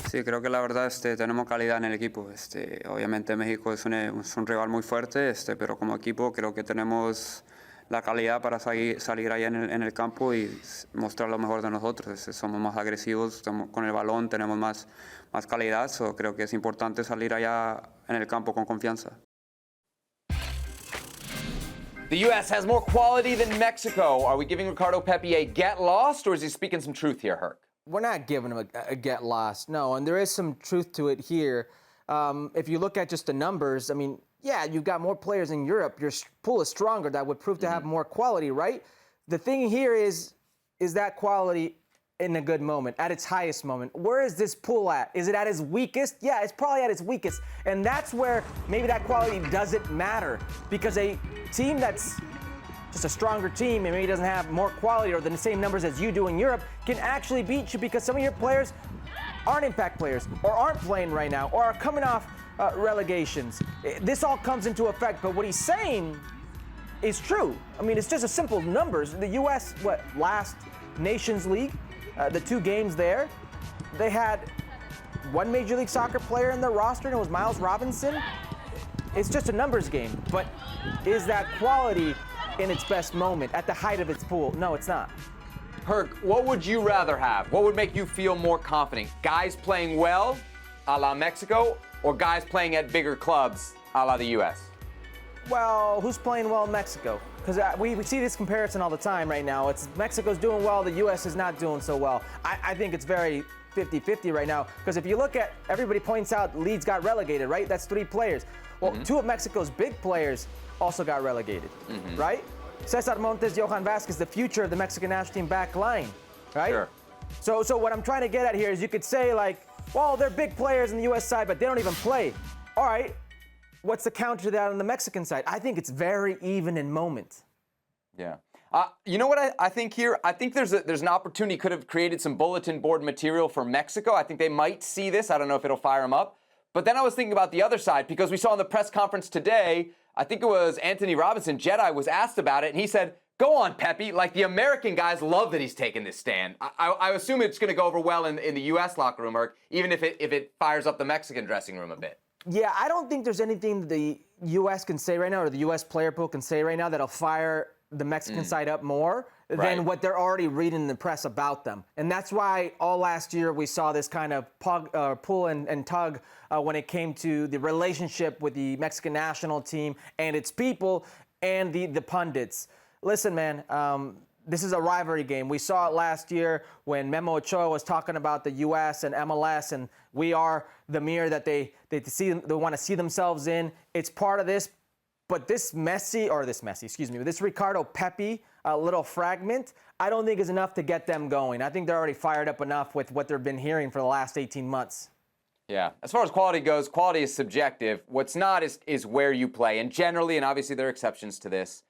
Sí, creo que la verdad tenemos calidad en el equipo. Obviamente México es un rival muy fuerte, pero como equipo creo que tenemos la calidad para salir allá en el campo y mostrar lo mejor de nosotros. Somos más agresivos con el balón, tenemos más calidad. Creo que es importante salir allá en el campo con confianza. The U.S. has more quality than Mexico. Are we giving Ricardo Pepi a get lost, or is he speaking some truth here, Herc? We're not giving him a get lost, no, and there is some truth to it here. If you look at just the numbers, I mean, yeah, you've got more players in Europe. Your pool is stronger. That would prove to have more quality, right? The thing here is that quality in a good moment, at its highest moment. Where is this pool at? Is it at its weakest? Yeah, it's probably at its weakest. And that's where maybe that quality doesn't matter, because a team that's just a stronger team and maybe doesn't have more quality or the same numbers as you do in Europe can actually beat you, because some of your players aren't impact players or aren't playing right now or are coming off relegations. This all comes into effect, but what he's saying is true. I mean, it's just a simple numbers. The U.S., last Nations League, the 2 games there, they had 1 Major League Soccer player in their roster, and it was Miles Robinson. It's just a numbers game, but is that quality in its best moment, at the height of its pool? No, it's not. Herc, what would you rather have? What would make you feel more confident? Guys playing well, a la Mexico, or guys playing at bigger clubs, a la the U.S.? Well, who's playing well in Mexico? Because we see this comparison all the time right now. It's Mexico's doing well, the U.S. is not doing so well. I think it's very 50-50 right now, because if you look at, everybody points out Leeds got relegated, right? That's 3 players. Well, 2 of Mexico's big players also got relegated, right? Cesar Montes, Johan Vazquez, the future of the Mexican national team back line, right? Sure. So what I'm trying to get at here is, you could say, like, well, they're big players on the U.S. side, but they don't even play. All right, what's the counter to that on the Mexican side? I think it's very even in moment. Yeah. You know what I think here? I think there's an opportunity. Could have created some bulletin board material for Mexico. I think they might see this. I don't know if it'll fire them up. But then I was thinking about the other side, because we saw in the press conference today, I think it was Anthony Robinson, Jedi, was asked about it, and he said, go on, Pepi. Like, the American guys love that he's taking this stand. I assume it's going to go over well in the U.S. locker room, Herc, even if it fires up the Mexican dressing room a bit. Yeah, I don't think there's anything the U.S. can say right now, or the U.S. player pool can say right now, that'll fire the Mexican side up more than what they're already reading in the press about them. And that's why all last year we saw this kind of pull and tug when it came to the relationship with the Mexican national team and its people and the pundits. Listen, man, this is a rivalry game. We saw it last year when Memo Ochoa was talking about the U.S. and MLS, and we are the mirror that they want to see themselves in. It's part of this. But this Ricardo Pepi little fragment, I don't think is enough to get them going. I think they're already fired up enough with what they've been hearing for the last 18 months. Yeah. As far as quality goes, quality is subjective. What's not is where you play. And generally, and obviously there are exceptions to this,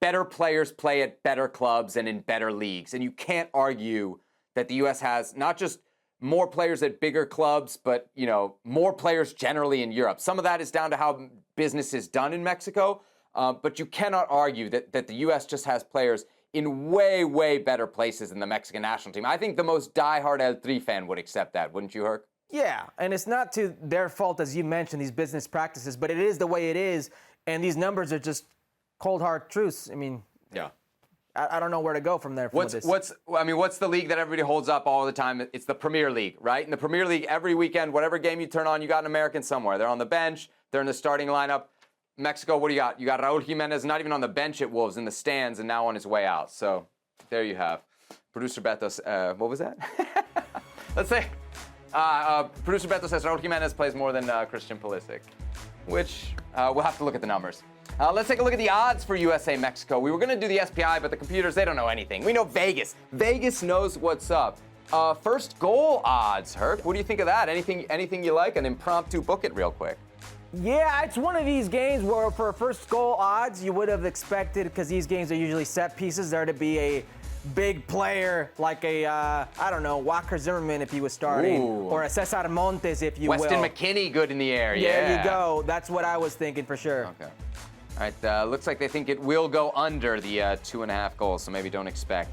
better players play at better clubs and in better leagues. And you can't argue that the U.S. has not just more players at bigger clubs, but, you know, more players generally in Europe. Some of that is down to how business is done in Mexico, but you cannot argue that the U.S. just has players in way, way better places than the Mexican national team. I think the most diehard El Tri fan would accept that, wouldn't you, Herc? Yeah, and it's not to their fault, as you mentioned, these business practices, but it is the way it is, and these numbers are just cold hard truths. I mean, yeah. I don't know where to go from there. What's the league that everybody holds up all the time? It's the Premier League, right? In the Premier League, every weekend, whatever game you turn on, you got an American somewhere. They're on the bench. They're in the starting lineup. Mexico, what do you got? You got Raul Jimenez, not even on the bench at Wolves, in the stands, and now on his way out. So there you have. Producer Beto, what was that? Let's say, Producer Beto says Raul Jimenez plays more than Christian Pulisic, which we'll have to look at the numbers. Let's take a look at the odds for USA-Mexico. We were going to do the SPI, but the computers, they don't know anything. We know Vegas. Vegas knows what's up. First goal odds, Herc. What do you think of that? Anything you like? An impromptu book it real quick. Yeah, it's one of these games where for first goal odds, you would have expected, because these games are usually set pieces, there to be a big player like a, I don't know, Walker Zimmerman if he was starting, or a Cesar Montes if you Weston will. McKennie good in the air, There you go. That's what I was thinking for sure. Okay. All right, looks like they think it will go under the 2.5 goals, so maybe don't expect.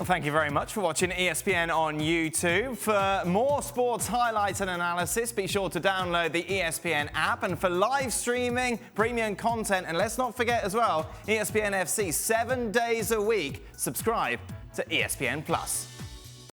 Well, thank you very much for watching ESPN on YouTube. For more sports highlights and analysis, be sure to download the ESPN app. And for live streaming, premium content, and let's not forget as well, ESPN FC 7 days a week. Subscribe to ESPN Plus.